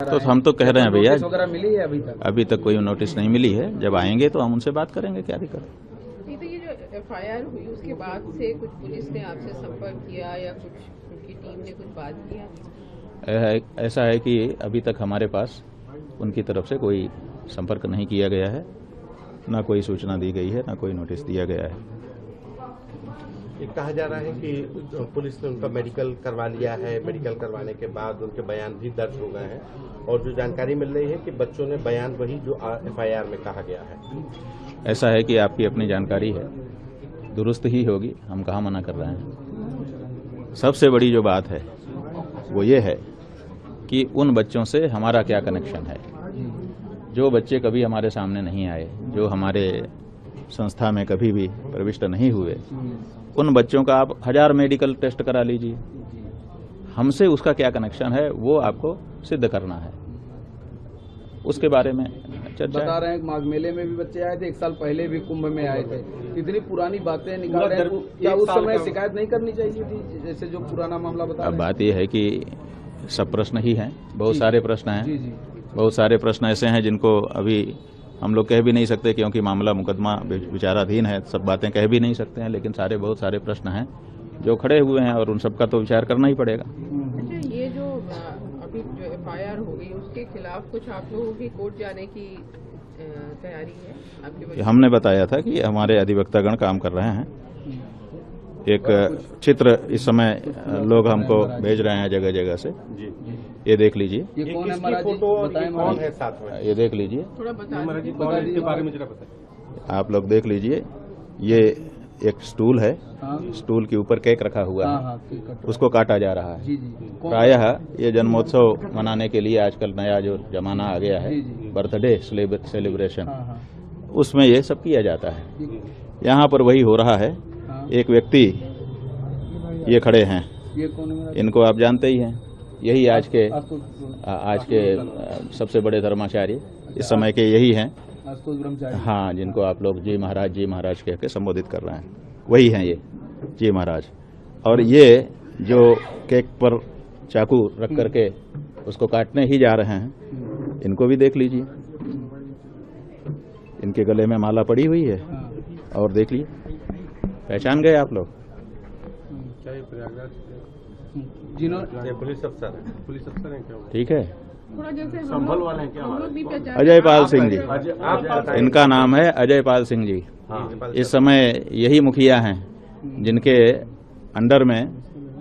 रहा तो है। हम तो कह रहे हैं भैया, नोटिस वगैरह मिली है अभी तक? कोई नोटिस नहीं मिली है। जब आएंगे तो हम उनसे बात करेंगे, क्या दिक्कत है। नहीं, तो ये जो एफआईआर हुई उसके बाद से कुछ पुलिस ने आपसे संपर्क किया या कुछ उनकी टीम ने कुछ बात किया? ऐसा है कि अभी तक हमारे पास उनकी तरफ से कोई संपर्क नहीं किया गया है, ना कोई सूचना दी गई है, ना कोई नोटिस दिया गया है। ये कहा जा रहा है कि पुलिस ने उनका मेडिकल करवा लिया है, मेडिकल करवाने के बाद उनके बयान भी दर्ज हो गए हैं, और जो जानकारी मिल रही है कि बच्चों ने बयान वही जो एफआईआर में कहा गया है। ऐसा है कि आपकी अपनी जानकारी है, दुरुस्त ही होगी, हम कहाँ मना कर रहे हैं। सबसे बड़ी जो बात है वो ये है कि उन बच्चों से हमारा क्या कनेक्शन है। जो बच्चे कभी हमारे सामने नहीं आए, जो हमारे संस्था में कभी भी प्रविष्ट नहीं हुए, उन बच्चों का आप 1000 मेडिकल टेस्ट करा लीजिए, हमसे उसका क्या कनेक्शन है वो आपको सिद्ध करना है। उसके बारे में चर्चा बता रहे हैं माघ मेले में भी बच्चे आए थे, 1 साल पहले भी कुंभ में आए थे। इतनी पुरानी बातें निकाल रहे हैं, क्या उस समय शिकायत नहीं करनी चाहिए थी, जैसे जो पुराना मामला बता रहे हैं? अब बात यह है कि सब प्रश्न ही हैं, बहुत सारे प्रश्न हैं। जी जी, बहुत सारे प्रश्न ऐसे हैं जिनको अभी हम लोग कह भी नहीं सकते, क्योंकि मामला मुकदमा विचाराधीन है, सब बातें कह भी नहीं सकते हैं। लेकिन बहुत सारे प्रश्न हैं जो खड़े हुए हैं और उन सबका तो विचार करना ही पड़ेगा। अच्छा, ये जो अभी जो एफआईआर हो गई उसके खिलाफ कुछ आप लोगों की कोर्ट जाने की तैयारी है आपके? हमने बताया था कि हमारे अधिवक्तागण काम कर रहे हैं। एक चित्र इस समय लोग हमको भेज रहे हैं जगह जगह से, ये देख लीजिए। ये कौन है महाराज जी? बताएं कौन है साथ में? ये देख लीजिए, थोड़ा बता दीजिए। इसके बारे में जरा बताइए। आप लोग देख लीजिए। ये एक स्टूल है, हाँ स्टूल के ऊपर केक रखा हुआ हाँ है, हाँ, ठीक है। उसको काटा जा रहा है। जी जी, कौन? प्रायः ये जन्मोत्सव मनाने के लिए आजकल नया जो जमाना आ गया है, जी, जी। बर्थडे सेलिब्रेशन, हाँ हाँ, उसमें ये सब किया जाता है। यहाँ पर वही हो रहा है। हाँ। एक व्यक्ति ये खड़े हैं, ये कौन है महाराज? इनको आप जानते ही हैं, यही आज के आशुतोष सबसे बड़े धर्माचार्य इस समय के यही हैं। ब्रह्मचारी। हाँ, जिनको आप लोग जी महाराज कह के संबोधित कर रहे हैं, वही हैं ये जी महाराज। और ये जो केक पर चाकू रख करके उसको काटने ही जा रहे हैं, इनको भी देख लीजिए। इनके गले में माला पड़ी हुई है, और देख लीजिए, पहचान गए आप लोग? जिन्होंने पुलिस अफसर है क्या? ठीक है, थोड़ा जैसे संभल वाले हैं क्या? हम लोग भी पहचान। अजय पाल सिंह जी, आप बताइए। इनका नाम है अजय पाल सिंह जी। हाँ। इस समय यही मुखिया हैं जिनके अंडर में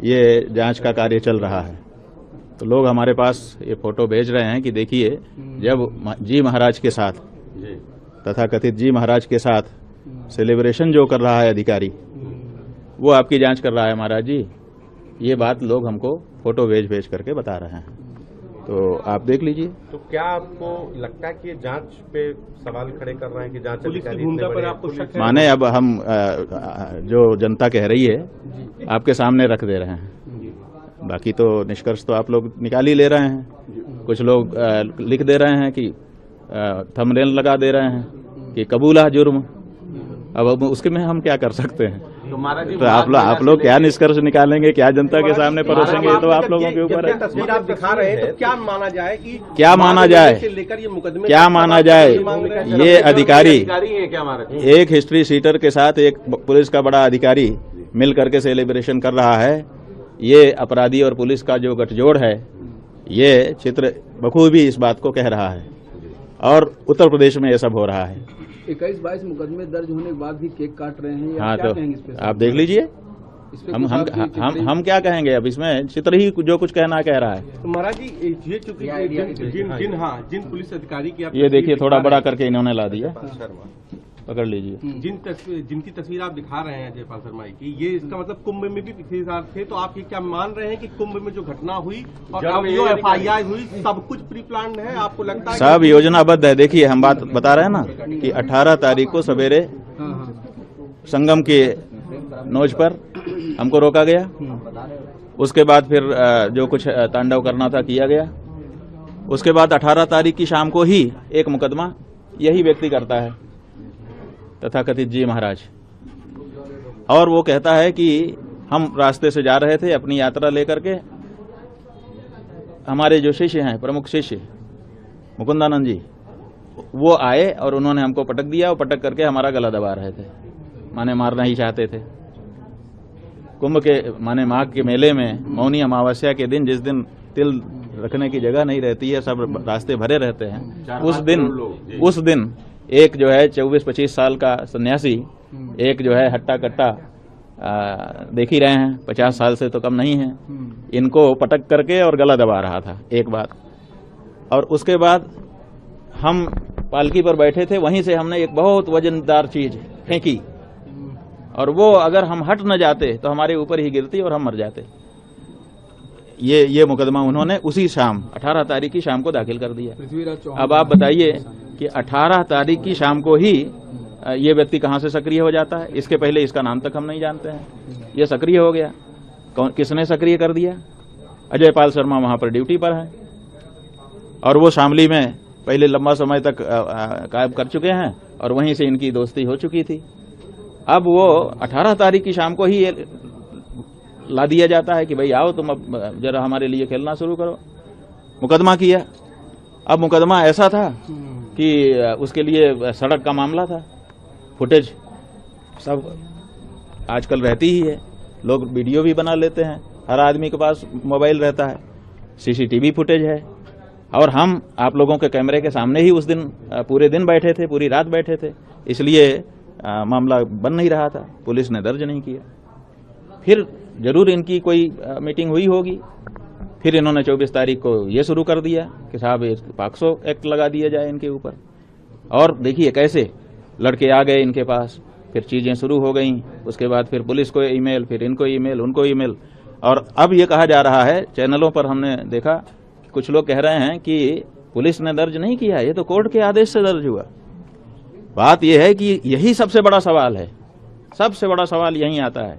ये जांच का कार्य चल रहा है। तो लोग हमारे पास ये फोटो भेज रहे हैं कि देखिए, जब जी महाराज के साथ, तथा कथित जी महाराज के साथ सेलिब्रेशन जो कर रहा है अधिकारी, वो आपकी जांच कर रहा है महाराज जी। ये बात लोग हमको फोटो भेज करके बता रहे हैं, तो आप देख लीजिए। तो क्या आपको लगता है कि ये जांच पे सवाल खड़े कर रहे हैं कि जांच पुलिस की अधिकारी भूमिका इतने पर बड़े आपको हैं? शक है? माने अब हम जो जनता कह रही है आपके सामने रख दे रहे हैं, बाकी तो निष्कर्ष तो आप लोग निकाल ही ले रहे हैं। कुछ लोग लिख दे रहे हैं कि थंबनेल लगा दे रहे हैं कि कबूला जुर्म। अब उसके में हम क्या कर सकते हैं? तो महाराज जी, तो आप लोग क्या निष्कर्ष निकालेंगे, क्या जनता के सामने परोसेंगे, ये तो आप लोगों के ऊपर है। तस्वीर आप दिखा रहे हैं, तो क्या माना जाए कि क्या माना जाए, से लेकर ये मुकदमे क्या माना जाए? ये अधिकारी है क्या हमारा? एक हिस्ट्री सीटर के साथ एक पुलिस का बड़ा अधिकारी मिल करके सेलिब्रेशन कर रहा है। ये अपराधी और पुलिस का जो गठजोड़ है, ये चित्र बखूबी इस बात को कह रहा है, और उत्तर प्रदेश में ये सब हो रहा है। 21-22 मुकदमे दर्ज होने के बाद भी केक काट रहे हैं। हाँ, क्या तो कहेंगे इस पे? आप देख लीजिए। इस पे हम कुछ हम आपकी हम टिप्पणी? हम क्या कहेंगे? अब इसमें चित्र ही जो कुछ कहना कह रहा है। तो महाराज जी, ये चूंकि जिन पुलिस अधिकारी की आप ये देखिए, तस्वीर थोड़ा दिखा बड़ा रहे हैं, करके इन्होंने ला दिया, पकड़ लीजिए। जिनकी तस्वीर आप दिखा रहे हैं जयपाल शर्मा की, ये इसका मतलब कुंभ में भी थे। तो आप ये क्या मान रहे हैं कि कुंभ में जो घटना हुई और अब जो एफआईआर हुई, सब कुछ प्री प्लान है? आपको लगता है सब योजनाबद्ध है। देखिए, हम बात बता रहे हैं ना कि 18 तारीख को सवेरे हाँ हाँ, संगम के नोच पर हमको रोका गया। उसके बाद फिर जो कुछ तांडव करना था किया गया। उसके बाद 18 तारीख की शाम को ही एक मुकदमा यही व्यक्ति करता है, तथाकथित जी महाराज, और वो कहता है कि हम रास्ते से जा रहे थे अपनी यात्रा लेकर के, हमारे जो शिष्य हैं, प्रमुख शिष्य मुकुंदानंद जी, वो आए और उन्होंने हमको पटक दिया और पटक करके हमारा गला दबा रहे थे, माने मारना ही चाहते थे। कुंभ के माने माघ के मेले में मौनी अमावस्या के दिन, जिस दिन तिल रखने की जगह नहीं रहती है, सब रास्ते भरे रहते हैं, उस दिन एक जो है 24-25 साल का सन्यासी, एक जो है हट्टा कट्टा, देख ही रहे हैं 50 साल से तो कम नहीं है, इनको पटक करके और गला दबा रहा था, एक बात। और उसके बाद हम पालकी पर बैठे थे, वहीं से हमने एक बहुत वजनदार चीज फेंकी और वो अगर हम हट न जाते तो हमारे ऊपर ही गिरती और हम मर जाते। ये मुकदमा उन्होंने उसी शाम 18 तारीख की शाम को दाखिल कर दिया। अब आप बताइए कि 18 तारीख की शाम को ही ये व्यक्ति कहां से सक्रिय हो जाता है? इसके पहले इसका नाम तक हम नहीं जानते हैं। ये सक्रिय हो गया, किसने सक्रिय कर दिया? अजय पाल शर्मा वहां पर ड्यूटी पर है और वो शामली में पहले लंबा समय तक कायम कर चुके हैं और वहीं से इनकी दोस्ती हो चुकी थी। अब वो 18 तारीख की शाम को ही ला दिया जाता है कि भाई आओ तुम अब जरा हमारे लिए खेलना शुरू करो। मुकदमा किया। अब मुकदमा ऐसा था कि उसके लिए सड़क का मामला था, फुटेज सब आजकल रहती ही है, लोग वीडियो भी बना लेते हैं, हर आदमी के पास मोबाइल रहता है, सीसीटीवी फुटेज है। और हम आप लोगों के कैमरे के सामने ही उस दिन पूरे दिन बैठे थे, पूरी रात बैठे थे, इसलिए मामला बन नहीं रहा था, पुलिस ने दर्ज नहीं किया। फिर जरूर इनकी कोई मीटिंग हुई होगी, फिर इन्होंने 24 तारीख को ये शुरू कर दिया कि साहब पॉक्सो एक्ट लगा दिया जाए इनके ऊपर। और देखिए कैसे लड़के आ गए इनके पास, फिर चीजें शुरू हो गई। उसके बाद फिर पुलिस को ईमेल, फिर इनको ईमेल, उनको ईमेल। और अब ये कहा जा रहा है, चैनलों पर हमने देखा कुछ लोग कह रहे हैं कि पुलिस ने दर्ज नहीं किया, ये तो कोर्ट के आदेश से दर्ज हुआ। बात यह है कि यही सबसे बड़ा सवाल है, सबसे बड़ा सवाल यही आता है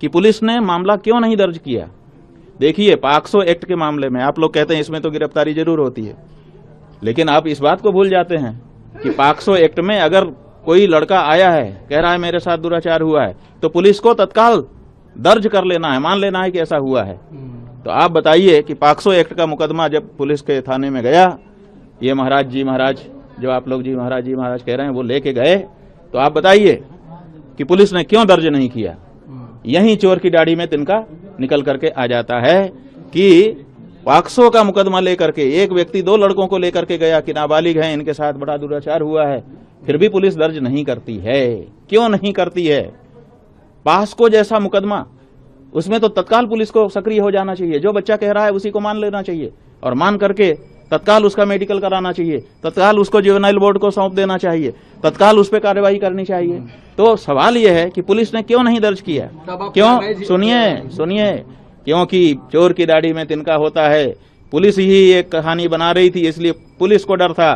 कि पुलिस ने मामला क्यों नहीं दर्ज किया। देखिए पॉक्सो एक्ट के मामले में आप लोग कहते हैं इसमें तो गिरफ्तारी जरूर होती है, लेकिन आप इस बात को भूल जाते हैं कि पॉक्सो एक्ट में अगर कोई लड़का आया है, कह रहा है मेरे साथ दुराचार हुआ है, तो पुलिस को तत्काल दर्ज कर लेना है, मान लेना है कि ऐसा हुआ है। तो आप बताइए कि पॉक्सो एक्ट का मुकदमा जब पुलिस के थाने में गया, ये महाराज जी महाराज जो आप लोग जी महाराज कह रहे हैं, वो लेके गए, तो आप बताइए कि पुलिस ने क्यों दर्ज नहीं किया। यही चोर की दाढ़ी में तिनका निकल करके आ जाता है कि पॉक्सो का मुकदमा लेकर के एक व्यक्ति 2 लड़कों को लेकर के गया कि नाबालिग हैं, इनके साथ बड़ा दुराचार हुआ है, फिर भी पुलिस दर्ज नहीं करती है। क्यों नहीं करती है? पॉक्सो जैसा मुकदमा, उसमें तो तत्काल पुलिस को सक्रिय हो जाना चाहिए, जो बच्चा कह रहा है उसी को मान लेना चाहिए और मान करके तत्काल उसका मेडिकल कराना चाहिए, तत्काल उसको जुवेनाइल बोर्ड को सौंप देना चाहिए, तत्काल उस पर कार्रवाई करनी चाहिए। तो सवाल यह है कि पुलिस ने क्यों नहीं दर्ज किया? क्यों? सुनिए, क्योंकि चोर की दाढ़ी में तिनका होता है। पुलिस ही एक कहानी बना रही थी, इसलिए पुलिस को डर था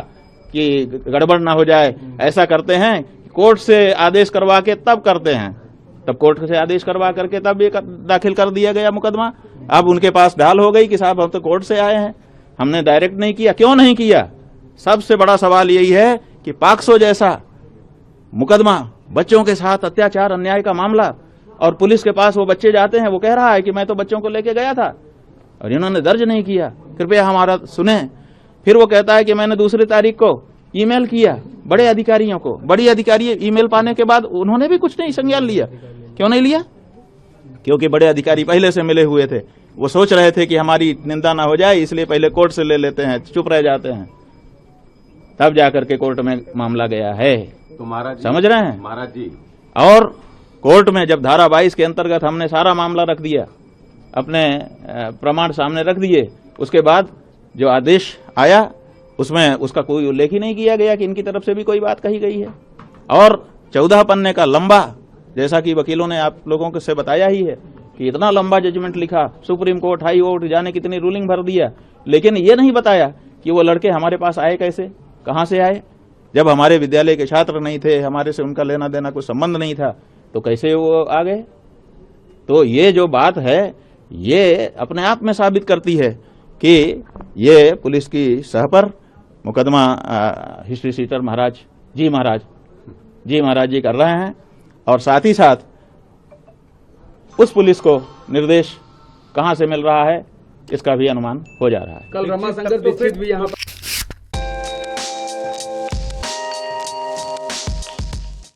कि गड़बड़ ना हो जाए। ऐसा करते हैं, कोर्ट से आदेश करवा के तब करते हैं, तब कोर्ट से आदेश करवा करके तब ये दाखिल कर दिया गया मुकदमा। अब उनके पास ढाल हो गई कि साहब हम तो कोर्ट से आए हैं, हमने डायरेक्ट नहीं किया। क्यों नहीं किया? सबसे बड़ा सवाल यही है कि पॉक्सो जैसा मुकदमा, बच्चों के साथ अत्याचार अन्याय का मामला, और पुलिस के पास वो बच्चे जाते हैं, वो कह रहा है कि मैं तो बच्चों को लेके गया था, और इन्होंने दर्ज नहीं किया। कृपया हमारा सुने। फिर वो कहता है कि मैंने 2 तारीख को ईमेल किया बड़े अधिकारियों को। बड़ी अधिकारी ईमेल पाने के बाद उन्होंने भी कुछ नहीं संज्ञान लिया। क्यों नहीं लिया? क्योंकि बड़े अधिकारी पहले से मिले हुए थे, वो सोच रहे थे कि हमारी निंदा ना हो जाए, इसलिए पहले कोर्ट से ले लेते हैं, चुप रह जाते हैं, तब जाकर के कोर्ट में मामला गया है। तो महाराज समझ रहे हैं महाराज जी? और कोर्ट में जब धारा 22 के अंतर्गत हमने सारा मामला रख दिया, अपने प्रमाण सामने रख दिए, उसके बाद जो आदेश आया उसमें उसका कोई उल्लेख ही नहीं किया गया कि इनकी तरफ से भी कोई बात कही गई है। और 14 पन्ने का लंबा, जैसा कि वकीलों ने आप लोगों को से बताया ही है कि इतना लंबा जजमेंट लिखा, सुप्रीम कोर्ट, हाई कोर्ट, जाने कितनी रूलिंग भर दिया, लेकिन ये नहीं बताया कि वो लड़के हमारे पास आए कैसे, कहां से आए। जब हमारे विद्यालय के छात्र नहीं थे, हमारे से उनका लेना देना कोई संबंध नहीं था, तो कैसे वो आ गए। तो ये जो बात है, ये अपने आप में साबित करती है कि ये पुलिस की सह पर मुकदमा हिस्ट्री सीटर महाराज जी कर रहे हैं। और साथ ही साथ उस पुलिस को निर्देश कहां से मिल रहा है इसका भी अनुमान हो जा रहा है। कल रमाशंकर दीक्षित भी यहाँ